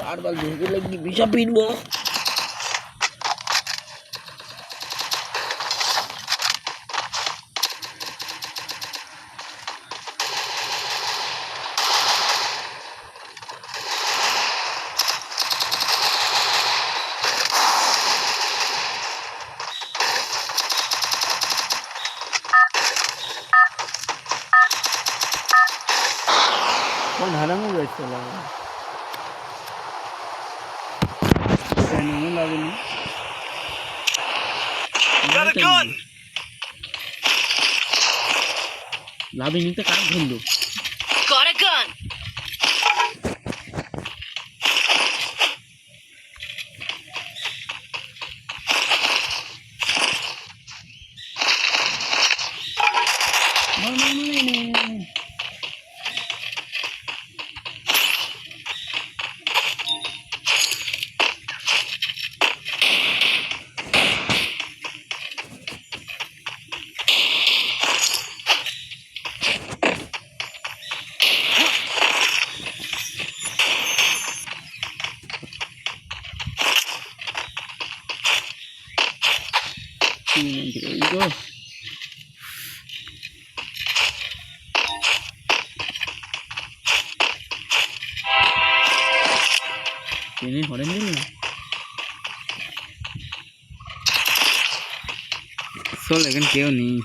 4 बाल भेजे लगी विषा पीनबो कौन हरामी बैठ चला नहीं लागे नहीं got a gun लाभी नहीं तो काम ढूंढ लो got a gun go ini horen dulu so लेकिन क्यों नहीं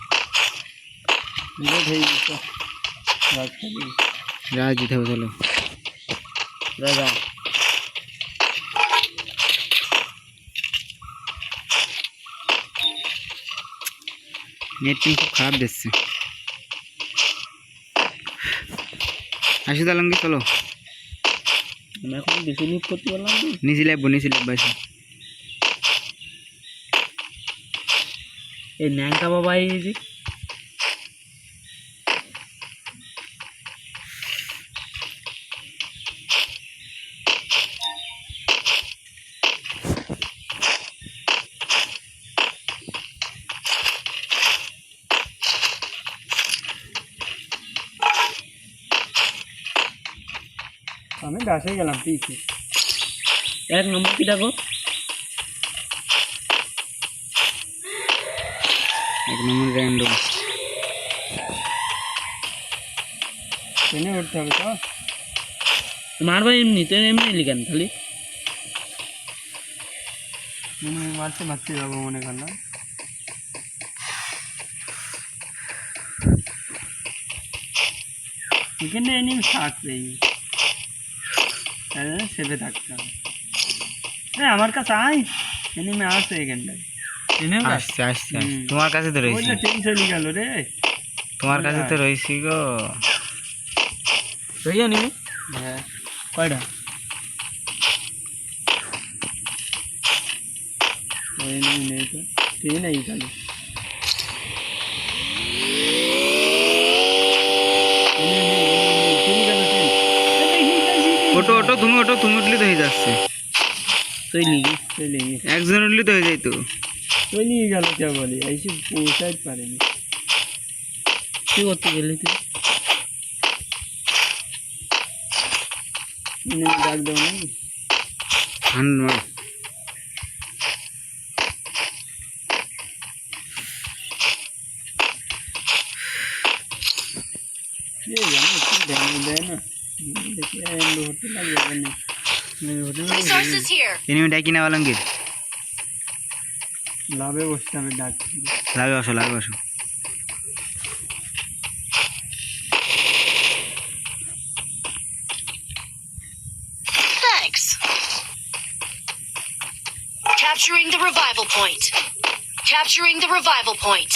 ये भाई तो राज जी थे चलो राजा नेट खूब खराब दिखছে আসি তালঙ্গি চলো আমি এখন বেশি লুট করতে পারলাম না নিচে ল্যাব বাসি এই ন্যাংকা বাবা এই যে আমি দাসে গেলাম পিছে এক নম্বর কি ডাকো এক নম্বর র্যান্ডম ট্রেনে উঠতে হবে তো মারবা এমনি ট্রেন এমনি লিখেন খালি মারতে মারতে যাবো মনে করলাম এখানে এনিমি থাকবে সেভে থাকতে হবে আমার কাছে আই এনিমি আসছে এখানটায় আসছে আসছে তোমার কাছে তো রয়েছে ওইটা ট্রেন চলে গেল রে তোমার কাছে তো রয়েছি গো রই এনিমি হ্যাঁ কয়টা ওই এনিমি নেই তো ট্রেন এই খালি ওটো ওটো তুমি উঠলে তো হয়ে যাচ্ছে একজন উঠলে তো হয়ে যাই তো নিয়ে গেল কে বলি এসে পৌঁছাইতে পারেনি কি করতে গেলি তুই ডাক দেবো নাকি দেয় না লাভে বসতে হবে ডাক লাভে বসো Thanks. Capturing the revival point. Capturing the revival point.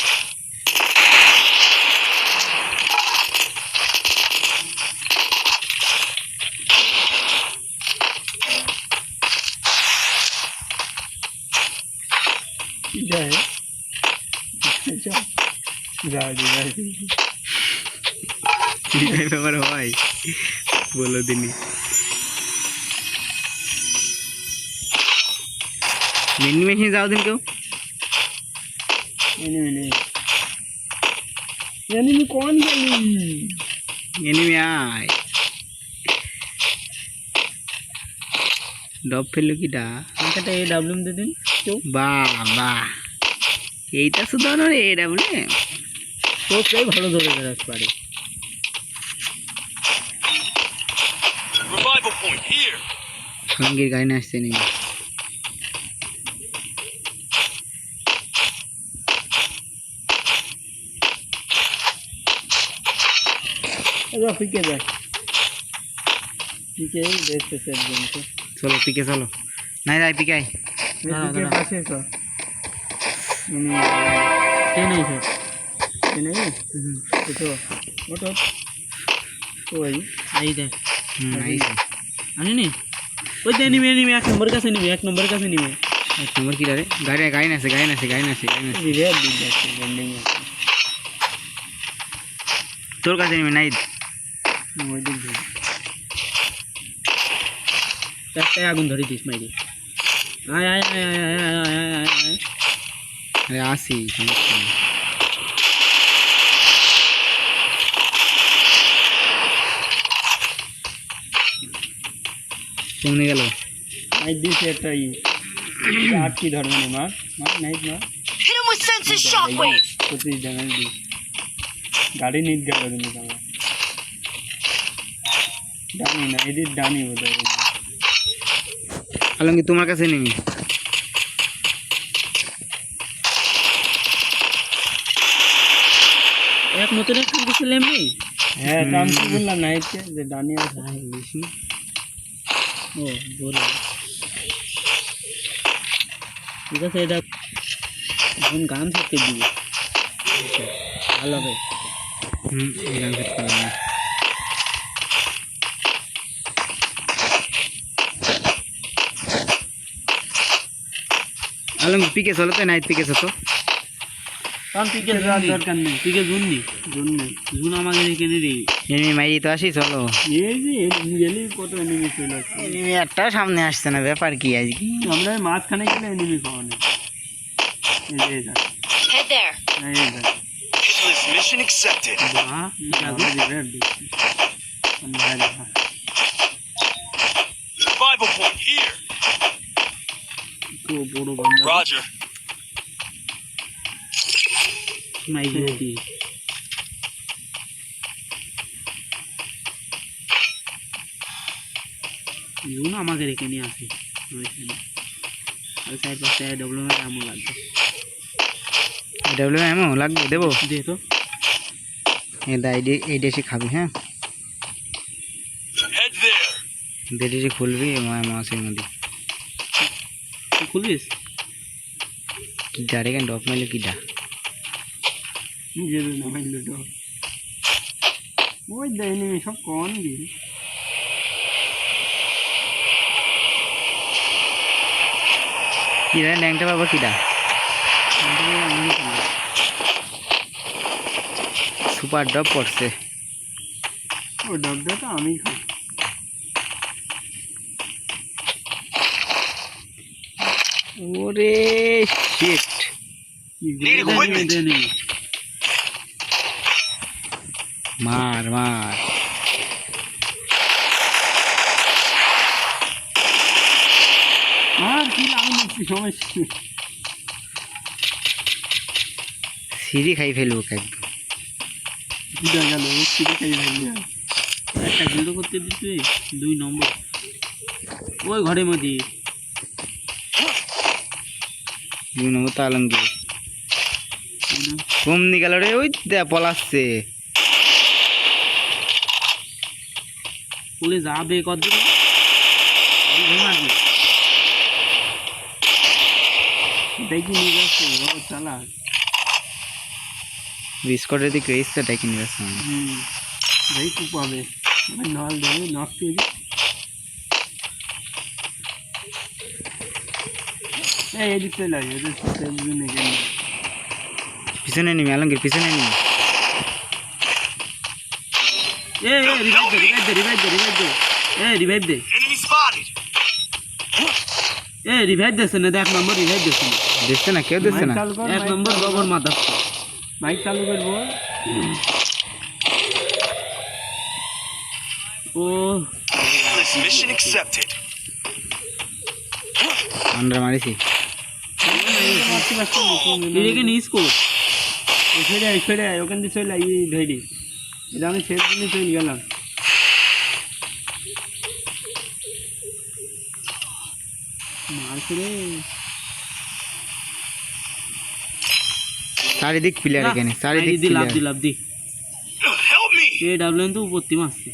ব্যাপার হয় বলো দিনই মিনি মেশিনে যাও দিন কেউ এনিমি কোন গেলি এনিমি আয় ডব ফেললো কি ডা আমাকে এই ডাব্লিউএম দিয়ে দিন কেউ বাবা এইটা শুধু আর এটা বলে তোকেই ভালো ধরে রাখতে পারে Revival point here. সঙ্গীর গাড়ি না আসছে নাকি এবার পিকে যায় পিকে দেখতেছে একজনকে চলো পিকে চলো নাই যাই পিকাই পিকে পাশে তো কে নেই স্যার কে নেই তো ওটো ওই আই দেখ আইছে আনিনি ওই যে নিমে নিমে এক নম্বর কাছে নিমে এক নম্বর কাছে নিমে এক নম্বর কি রে গাড়ি না আছে রিভেট দিন যাচ্ছে বন্ডিং আছে তোর কাছে নিবি নাই ওই দিক ধরে চারটায় আগুন ধরে দিস মাইরে আয় আয় আয় আয় আয় আয় আয় আয় আয় আরে আসি সমস্যা নেই। কেমনে গেল নাইট দিস একটা আট কি ধরবে না মার নাইট মার Hit him with senses shockwave. 25 damage this গাড়ি নিট গেল কিন্তু আমার ডানি না এদিক ডানি বোধ হয় আলমগি তোমার কাছে নিবি এক নতুন একটা দিছিলাম নেই হ্যাঁ কাম কি বললাম নাইটকে যে ডানি আছে বেশি ও বলো ঠিক আছে এটা এখন গান থাকতে দিবে ভালো হবে গান সেট করলাম আলমগি পিকে চলো তো নাইট পিকে চলো কারণ পিকে যাওয়ার দরকার নেই পিকে জুন নেই জুন আমাকে রেখে রে এনিমি মাইরি তো আসি চলো এই যে গেলে কত এনিমি চলে আসছে এনিমি একটাও সামনে আসছে না ব্যাপার কি আজকে আমরা মাঝখানে গেলে এনিমি পাওয়া নেই এই যা Head there. এই যা Hitless mission accepted. বাহ জাগো দিবে Revival point here. তো বড় বান্দা Roger. মাই গেটি জুন আমাকে রেখে নিয়ে আসে আর সাইড পাশে ডব্লিউএম আমো লাগবে ডাব্লিউ এমও লাগবে দেবো দে তো এটা এই দেশে খাবি হ্যাঁ Head there. দেশে খুলবি মাসের মধ্যে তুই খুলবিস কি ডারে কেন ডপ মাইলে কি ডা নিজের না মাইল তো ওই দেয়নি সব কোন দি কি রে ল্যাংটা বাবা কি ডা সুপার ডপ পড়ছে ও ডাবটা তো আমি খাই ওরে শিট Need equipment. মার আর কি আমি নিচ্ছি সমস্যা সিঁড়ি খাই ফেলবো একদম বুঝা গেল সিঁড়ি খাই ফেললি একটা জিরো করতে দিচ্ছি 2 নম্বর ওই ঘরের মধ্যে তো আলমগি কমনি গেল রে ওই পলাচ্ছে পুলে যাবে কত দেখি নিয়ে যাচ্ছে ও চালা বিস্কুটের দিকে রেসটা দেখি নিয়ে যাচ্ছে ভাই খুব পাবে নল দেবে নকতে এদিক চলে আসে পিছনে নিবি আলমগীর পিছনে নিবি রিভাইভ দে Enemy spotted. রিভাইভ দিচ্ছে না এক নম্বর রিভাইভ দিচ্ছে না দেখছে না কেউ দেখছে না এক নম্বর গোবর মাথা মাইক চালু করবো ও Hitless mission accepted. আমরা মারিছি এদিকে নিস কর সরে আয় ওখান দিয়ে চলে আই ধরি এটা আমি শেষ দিনে চলে গেলাম মারছে রে চারিদিক প্লেয়ার এখানে চারিদিক দি লাভ প্লেয়ার দি লাভ দি Help me! এ ডাবলেন তো উপরতি মারছে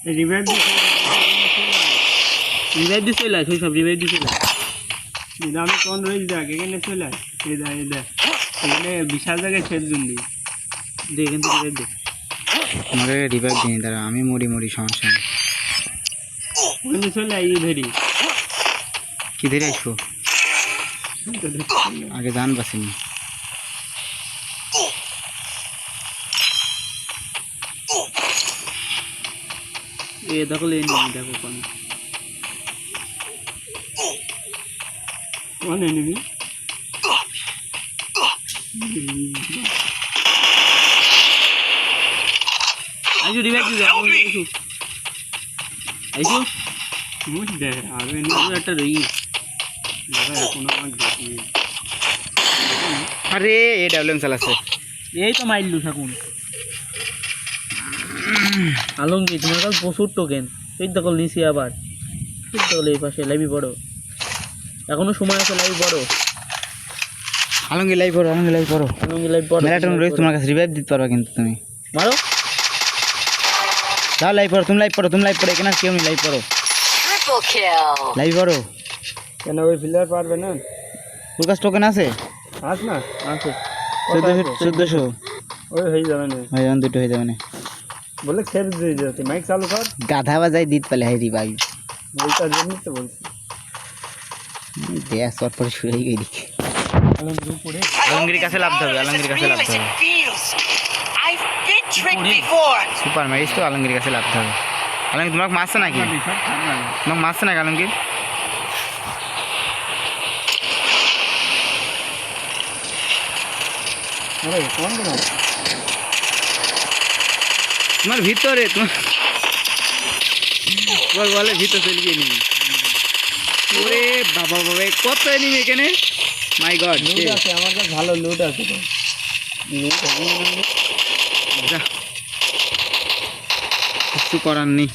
রিভাইভ দি চলে আয় সব রিভাইভ দি চলে আমি কোন রয়েছ দেখ এখানে চলে আয় এই দেখ এখানে বিশাল জায়গায় ছেদ জন্যি দেখ এখান থেকে রিভাইভ দে আমাকে রিভাইভ দিন দাঁড়া আমি মরি সমস্যা নেই ওখানে চলে আয় ধরি কি ধরে আসবো আগে জান বাসিনি এ দেখো লেন দেখো কোন এনিমি আইসো রিভাইভ দি দাও আইসো মুখ দে আর এনিমি একটা রই দাদা এখন আমার দেখি আরে এ ডাবলেম চালাচ্ছে এই তো মাইললু থাকুন আলমগীর তোমার কাছে প্রচুর টোকেন এই দেখো নিচে আবার এই দেখো এই পাশে লাইভি পড়ো এখনো সময় আছে লাইভ পড়ো আলমগীর লাইভ পড়ো আলমগীর লাইভ পড়ো মেলাটন রয়েছে তোমার কাছে রিভাইভ দিতে পারবা কিন্তু তুমি মারো যাও লাইভ পড়ো তুমি লাইভ পড়ো এখানে আর কেউ নেই লাইভ পড়ো Triple kill. লাইভ পড়ো কেন ওই প্লেয়ার পারবে না তোর কাছে টোকেন আছে আস না আছে 1400 ওই হয়ে যাবে না হয়ে যাবে দুটো হয়ে যাবে না বলে খেপ দিয়ে যাতে মাইক চালু কর গাধা বাজাই দিতে পারলে হাই রিভাইভ ওইটা জন্যই তো বলছি দেয়া শর্ট পরে শুয়ে গেই দিকে আলমগীর উপরে আলমগীর কাছে লাভ হবে আলমগীর কাছে লাভ হবে feels. I've been tricked before. Super marriage তো আলমগীর কাছে লাভ হবে আলমগীর তোমাকে মারছে নাকি তোমাকে মারছে নাকি আলমগীর আরে কোন দিন তোমার ভিতরে তোমার বলে ভিতর চলে গিয়ে নি ওরে বাবা কত এনিমি এখানে মাই গড লুট আছে আমার কাছে ভালো লুট আছে তো লুট কিছু করার নেই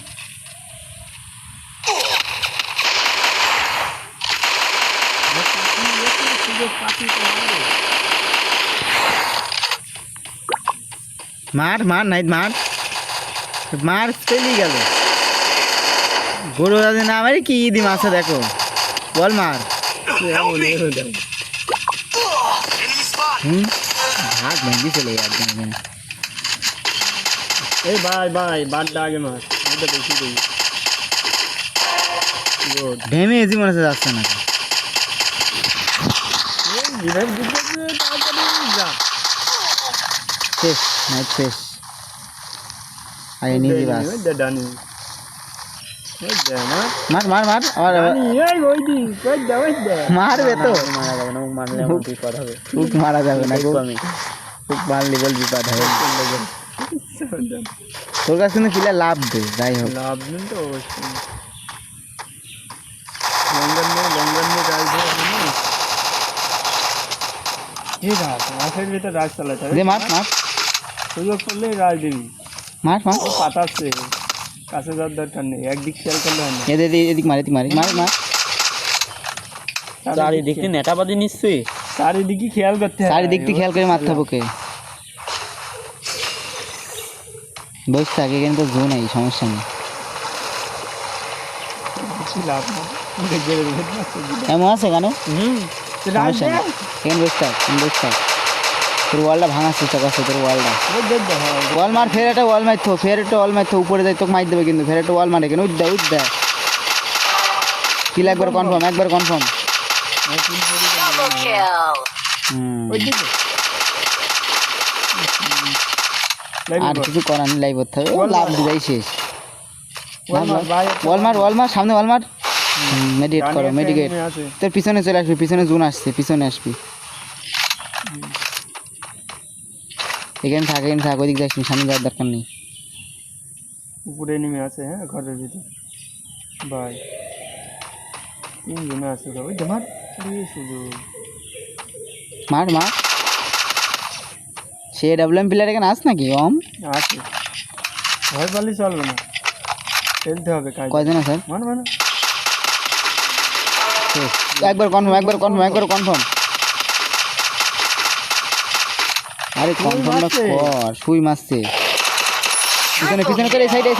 মার নাই মার চলে গেল গরু রাজে না মারি কি দিম আছে দেখো বল মার Enemy spotted. ভাগ ভেঙ্গি চলে যাবে এই ভাই বারটা আগে মার এটা বেশি দেই গুড ড্যামে এজি মনে হচ্ছে যাচ্ছে না এই রিভাইভ দিতে তাড়াতাড়ি যা শেষ নাইট শেষ আই নিজি বাস ডানি এই দে না মার আর ডানি এই ওই দি কই দে মারবে তো মারা যাবে না মারলে আমার বিপদ হবে খুব মারা যাবে না আমি খুব মারলে বল বিপদ হবে তোর কাছে কিন্তু কিলা লাভ দে যাই হোক লাভ নেই তো অবশ্যই লঙ্গন রাজ দিয়ে এই রাজ মাছের ভিতরে রাজ চালাতে হবে দে মার সুযোগ করলে রাজ দিবি মার ও পাতাচ্ছে কাছে যাওয়ার দরকার নেই একদিক খেয়াল করলে হয় না এদিক মারি মার চারিদিকে নেটাবাদি নিশ্চয়ই চারিদিকে খেয়াল করতে হবে চারিদিক থেকে খেয়াল করে মারতে হবে ওকে বসে থাকে কিন্তু জো নাই সমস্যা নেই লাভ না এমন আছে কেন রাজ সমস্যা নেই এখানে বসে থাক তোর ওয়ালটা ভাঙার চেষ্টা করছে তোর ওয়ালটা ওয়াল মার ফের একটা ওয়াল মারতো উপরে যাই তোকে মার দেবে কিন্তু ফের একটা ওয়াল মারে কেন উঠ দেয় কিল একবার কনফার্ম Double kill. আর কিছু করার নেই লাইভ করতে হবে লাভ দিবাই শেষ ওয়াল মার সামনে ওয়াল মার মেডিকেট করো ডানে মেডিকেট enemy আছে। তোর পিছনে চলে আসবি পিছনে জুন আসছে পিছনে আসবি এখানে থাক ওইদিক যাস নি, সামনে যাওয়ার দরকার নেই। উপরে নেমে আছে, হ্যাঁ ঘরের ভিতর ভাই 3 জন আছে তো ওই তোমার শুধু মার সে ডাব্লিউএম প্লেয়ার এখানে আস নাকি ওম আছে, ভয় পালি চলবে না, খেলতে হবে কাজ। কয়জন আছে স্যার? মানে একবার কনফার্ম আরে কনফার্মটা মারছে। কর, সুই মারছে পিছনে করে এই সাইডে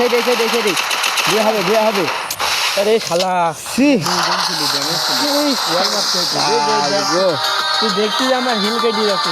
বিয়ে হবে আরে শালা সি তুই দেখছিস আমার হিল কেটে যাচ্ছে।